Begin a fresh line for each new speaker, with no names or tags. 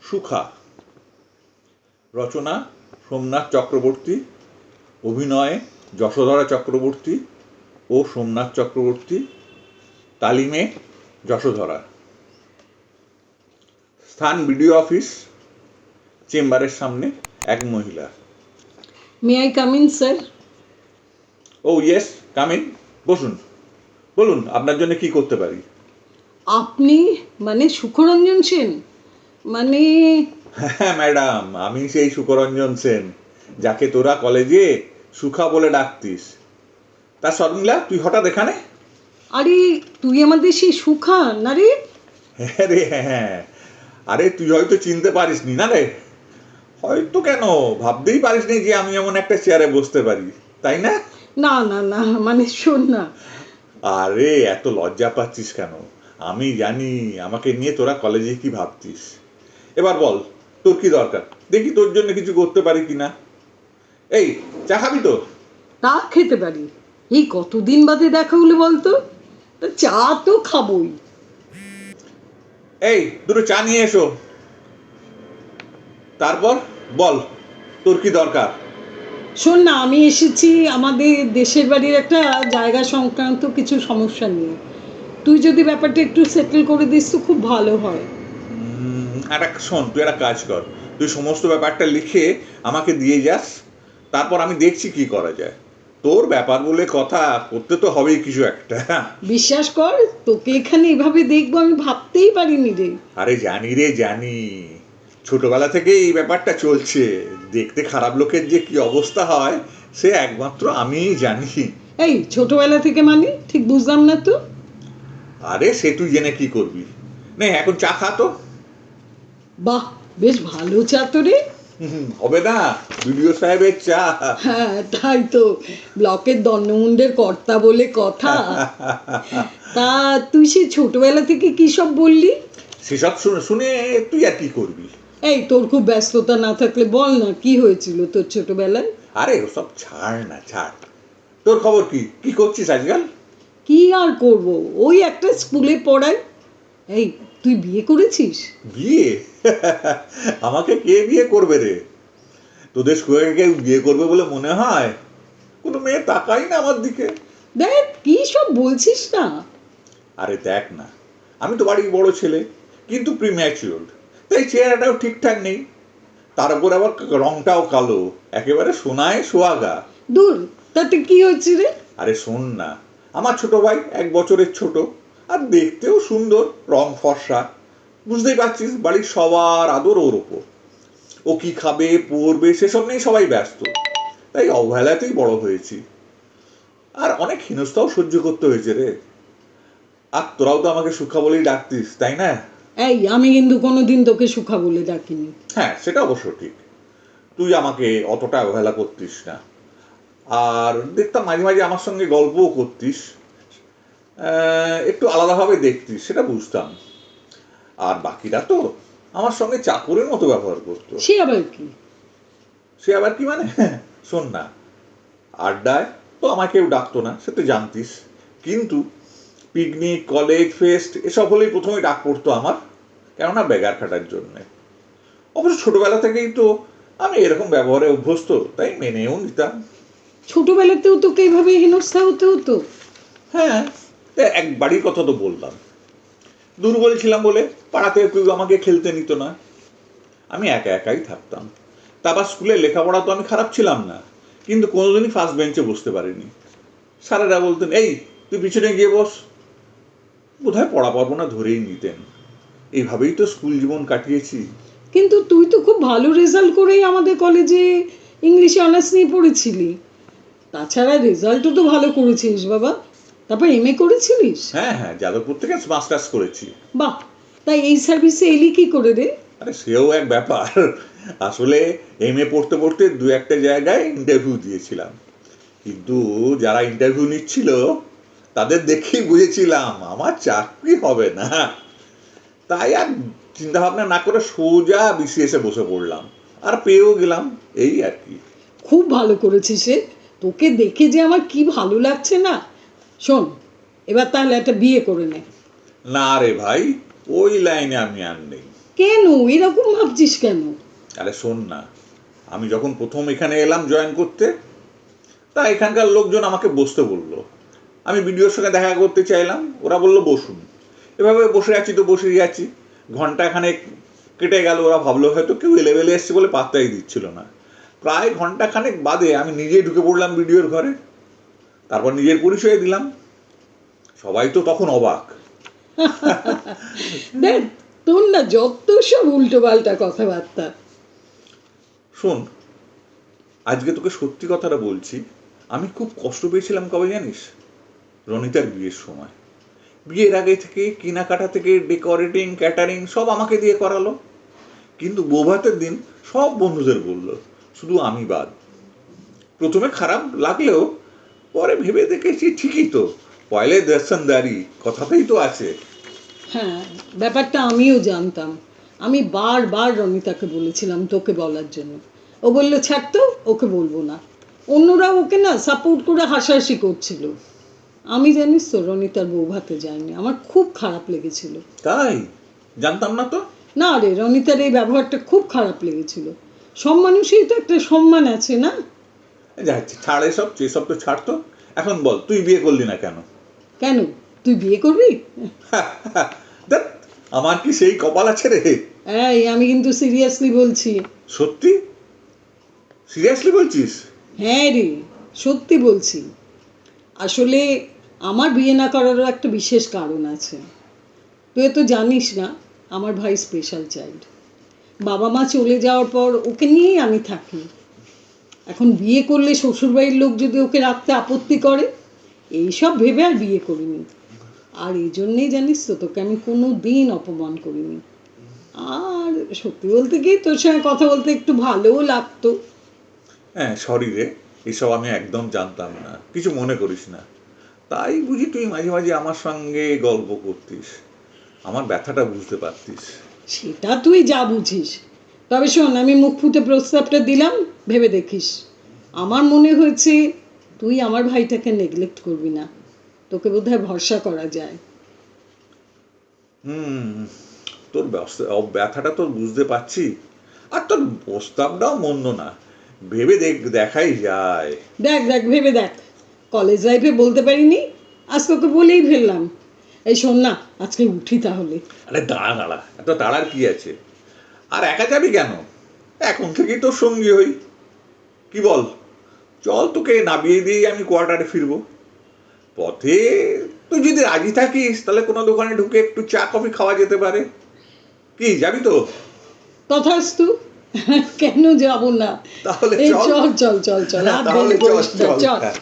সুখা, রচনা সোমনাথ চক্রবর্তী, অভিনয়ে যশোধরা চক্রবর্তী ও সোমনাথ চক্রবর্তী, তালিমে যশোধরা। স্থান BDO office, চেম্বারের সামনে এক মহিলা।
May I come in sir?
Oh yes, come in, বসুন। বলুন আপনার জন্য কি করতে পারি?
আপনি মানে সুখরঞ্জন সেন? মানে
হ্যাঁ ম্যাডাম, আমি সেই সুখরঞ্জন সেন যাকে তোরা কলেজে সুখা বলে ডাকতিস। তা শর্মিলা, তুই হঠাৎ এখানে?
আরে তুই আমাদের সেই সুখা না রে?
হ্যাঁ রে হ্যাঁ। আরে তুই হয়তো চিনতে পারিসনি না রে। হয়তো কেন, ভাবতেই পারিসনি যে আমি এমন একটা চেয়ারে বসতে পারি, তাই না?
না না না, মানে শোন না।
আরে এত লজ্জা পাচ্ছিস কেন? আমি জানি আমাকে নিয়ে তোরা কলেজে কি ভাবতিস। এবার বল, তোর কি দরকার, দেখি তোর জন্য কিছু করতে পারি কিনা। এই, চা খাবি তো?
তা খেতে পারি। এই কতদিন বাদে দেখা হলো বলতো? তা চা তো খাবোই।
এই দুটো চা নিয়ে এসো। তারপর বল, তোর কি দরকার?
শোন না, আমি এসেছি আমাদের দেশের বাড়ির একটা জায়গা সংক্রান্ত কিছু সমস্যা নিয়ে। তুই যদি ব্যাপারটা একটু সেটেল করে দিস তো খুব ভালো হয়।
একটা শোন, তুই একটা কাজ কর, তুই সমস্ত ব্যাপারটা লিখে আমাকে দিয়ে যাস, তারপর আমি দেখছি কি করা যায়। তোর ব্যাপার বলে কথা, করতে তো হবেই কিছু একটা।
বিশ্বাস কর, তোকে এখানে এভাবে দেখবো আমি ভাবতেই পারিনি রে।
আরে জানি রে জানি, ছোটবেলা থেকে এই ব্যাপারটা চলছে। দেখতে খারাপ লোকের যে কি অবস্থা হয় সে একমাত্র আমিই জানি।
এই ছোটবেলা থেকে মানে ঠিক বুঝলাম না তো।
আরে সে তুই জেনে কি করবি? নে এখন চা খা তো।
বাহ, বেশ ভালো চা তো রে।
হবে না, বিডিও সাহেবের চা।
হ্যাঁ তাই তো, ব্লকের দণ্ডমুণ্ডের কর্তা বলে কথা। তা তুই সে ছোটবেলা থেকে কি সব বললি?
সেসব শুনে শুনে তুই আর কি করবি?
এই তোর খুব ব্যস্ততা না থাকলে বল না, কি হয়েছিল তোর ছোটবেলায়?
আরে ওসব ছাড় না, ছাড়। তোর খবর কি, কি করছিস আজকাল?
কি আর করব, ওই একটা স্কুলে পড়াই। এই তুই বিয়ে করেছিস?
বিয়ে? আমাকে কে বিয়ে করবে রে? তোদের স্কুলে কেউ বিয়ে করবে বলে মনে হয়? কোনো মেয়ে তাকাই না আমার দিকে।
দেখ কি সব বলছিস না।
আরে দেখ না, আমি তো বাড়ির বড় ছেলে, কিন্তু প্রিম্যাচিওর, তাই চেহারাটাও ঠিকঠাক নেই। তার উপর আবার রংটাও কালো, একেবারে সোনায় সোহাগা।
দূর, তাতে কি হচ্ছে রে?
আরে শোন না, আমার ছোট ভাই 1 বছরের ছোট, আর দেখতেও সুন্দর, রং ফর্সা। বুঝতেই পারছিস, বাড়ির সবার আদর ওর ওপর। ও কি খাবে পরবে সেসব নিয়ে সবাই ব্যস্ত, তাই অবহেলাতেই বড় হয়েছি। আর অনেক হেনস্থাও সহ্য করতে হয়েছে রে। আর তোরাও তো আমাকে সুখা বলেই ডাকতিস, তাই না?
এই আমি কিন্তু কোনোদিন তোকে সুখা বলে ডাকিনি।
হ্যাঁ, সেটা অবশ্য ঠিক। তুই আমাকে অতটা অবহেলা করতিস না। আর দেখতাম মাঝে মাঝে আমার সঙ্গে গল্পও করতিস, একটু আলাদাভাবে দেখতিস, সেটা বুঝতাম। আর বাকিরা তো আমার সঙ্গে চাকরের মতো ব্যবহার করতো।
সে আবার কি?
সে আবার কি মানে? শোন না, আড্ডায় তো আমাকে কেউ ডাকতো না, সে তো জানতিস। কিন্তু পিকনিক, কলেজ ফেস্ট এসব হলেই প্রথমে ডাক পড়তো আমার, কেননা বেগার খাটার জন্যে। অবশ্য ছোটবেলা থেকেই তো আমি এরকম ব্যবহারে অভ্যস্ত, তাই মেনেও নিতাম।
ছোটবেলাতেও তোকে এইভাবে হেনস্থা হতে হতো?
হ্যাঁ, এক বাড়ির কথা তো বললাম। দুর্বল ছিলাম বলে পাড়াতে কেউ আমাকে খেলতে নিত না, আমি একা একাই থাকতাম। তারপর স্কুলে লেখাপড়া তো আমি খারাপ ছিলাম না, কিন্তু কোনোদিনই ফার্স্ট বেঞ্চে বসতে পারিনি। স্যারেরা বলতেন, এই তুই পিছনে গিয়ে বস। বোধহয় পড়া পারবো না ধরেই নিতেন। এইভাবেই তো স্কুল জীবন কাটিয়েছি।
কিন্তু তুই তো খুব ভালো রেজাল্ট করেই আমাদের কলেজে ইংলিশে অনার্স নিয়ে পড়েছিলি। তাছাড়া রেজাল্টও তো ভালো করেছিস বাবা। তারপর এমএ করেছিলিস?
হ্যাঁ হ্যাঁ, যাদবপুর থেকে মাস্টার্স করেছি।
বাহ, তাই এই সার্ভিসে এলি কি করে রে?
আরে সেও এক ব্যাপার। আসলে এমএ পড়তে পড়তে 2-1 জায়গায় ইন্টারভিউ দিয়েছিলাম, কিন্তু যারা ইন্টারভিউ নিচ্ছিল তাদের দেখেই বুঝেছিলাম আমার চাকরি হবে না। তাই আর চিন্তা ভাবনা না করে সোজা বিসিএসে বসে পড়লাম, আর পেয়েও গেলাম, এই আর কি।
খুব ভালো করেছিস রে, তোকে দেখে যে আমার কি ভালো লাগছে না। শোন, এবার তাহলে একটা বিয়ে করে নে।
না রে ভাই, ওই লাইনে আমি আর নেই।
কেন এরকম ভাবছিস কেন?
আরে শোন না, আমি যখন প্রথম এখানে এলাম জয়েন করতে, তা এখানকার লোকজন আমাকে বসতে বললো। আমি বিডিওর সঙ্গে দেখা করতে চাইলাম, ওরা বললো বসুন। এভাবে বসে আছি তো বসেই আছি, ঘন্টাখানেক কেটে গেল। ওরা ভাবলো হয়তো কেউ এলেবেলে এসছে বলে পাত্তাই দিচ্ছিল না। প্রায় ঘন্টাখানেক বাদে আমি নিজে ঢুকে পড়লাম বিডিওর ঘরে, তারপর নিজের পরিচয় দিলাম। সবাই তো তখন অবাক।
দেখ তোর না যত সব উল্টো পাল্টা কথাবার্তা।
শোন, আজকে তোকে সত্যি কথাটা বলছি, আমি খুব কষ্ট পেয়েছিলাম কবে জানিস? রনিতার বিয়ের সময়। বিয়ের আগে থেকে কেনাকাটা থেকে ডেকোরেটিং ক্যাটারিং সব আমাকে দিয়ে করালো, কিন্তু বৌভাতের দিন সব বন্ধুদের বললো, শুধু আমি বাদ। প্রথমে খারাপ লাগলেও পরে ভেবে দেখেছি ঠিকই তো, পয়লে দর্শনদারি কথাতেই তো আছে।
হ্যাঁ, ব্যাপারটা আমিও জানতাম। আমি বারবার রনিতাকে বলেছিলাম তোকে বলার জন্য। ও বলল ছাড় তো, ওকে বলবো না। অন্যরা ওকে না সাপোর্ট করে হাসাহাসি করছিল। আমি জানিস তো রনিতার বউ ভাতে যায়নি, আমার খুব খারাপ লেগেছিল।
তাই? জানতাম না তো।
না রে, রনিতার এই ব্যবহারটা খুব খারাপ লেগেছিল। সব মানুষই তো একটা সম্মান আছে না?
যাচ্ছে, ছাড় এসব, সেসব তো ছাড় তো। এখন বল, তুই বিয়ে করলি না কেন?
কেন, তুই বিয়ে করবি?
দেখ, আমার কি সেই কপাল আছে রে?
এই আমি কিন্তু সিরিয়াসলি বলছি।
সত্যি? সিরিয়াসলি বলছিস?
হ্যাঁ রে, সত্যি বলছি। আসলে আমার বিয়ে না করারও একটা বিশেষ কারণ আছে। তুই তো জানিস না, আমার ভাই স্পেশাল চাইল্ড। বাবা মা চলে যাওয়ার পর ওকে নিয়েই আমি থাকি। এখন বিয়ে করলে শ্বশুরবাড়ির লোক যদি ওকে রাখতে আপত্তি করে, এইসব ভেবে আর বিয়ে করিনি। আর এই জন্যেই জানিস তো তোকে আমি কোনো দিন অপমান করিনি। আর সত্যি বলতে কি, তোর সঙ্গে কথা বলতে একটু ভালোও লাগতো।
হ্যাঁ, সরি রে, এসব আমি একদম জানতাম না, কিছু মনে করিস না। তাই বুঝি তুই মাঝে মাঝে আমার সঙ্গে গল্প করতিস, আমার ব্যথাটা বুঝতে পারতিস।
সেটা তুই যা বুঝিস। তবে শোন, আমি মুখ ফুটে প্রস্তাবটা দিলাম, ভেবে দেখিস। আমার মনে হয়েছে তুই আমার ভাইটাকে নেগলেক্ট করবি না। তোকে বোধহয় ভরসা করা যায়।
হুম, তোর ব্যথাটা তোর বুঝতে পারছি। আর তোর প্রস্তাবটাও মন্দ না, ভেবে দেখাই যায়।
দেখ দেখ ভেবে দেখ। কলেজ লাইফে বলতে পারিনি, আজ তোকে বলেই ফেললাম। এই শোন না, আজকে উঠি তাহলে।
আরে দাঁড়া দাঁড়া, এত তাড়ার কি আছে? আর একা যাবি কেন? এখন থেকেই তোর সঙ্গী হই, কি বল? চল, তোকে নামিয়ে দিয়ে আমি কোয়ার্টারে ফিরবো। পথে তুই যদি রাজি থাকিস তাহলে কোনো দোকানে ঢুকে একটু চা কফি খাওয়া যেতে পারে। কি, যাবি তো?
তথাস্তু। কেন যাব না?
তাহলে
এই
চল।
চল চল চল চল, হাত
তাহলে
ধরে
চল
করিস না,
চল,
চল।
হ্যাঁ।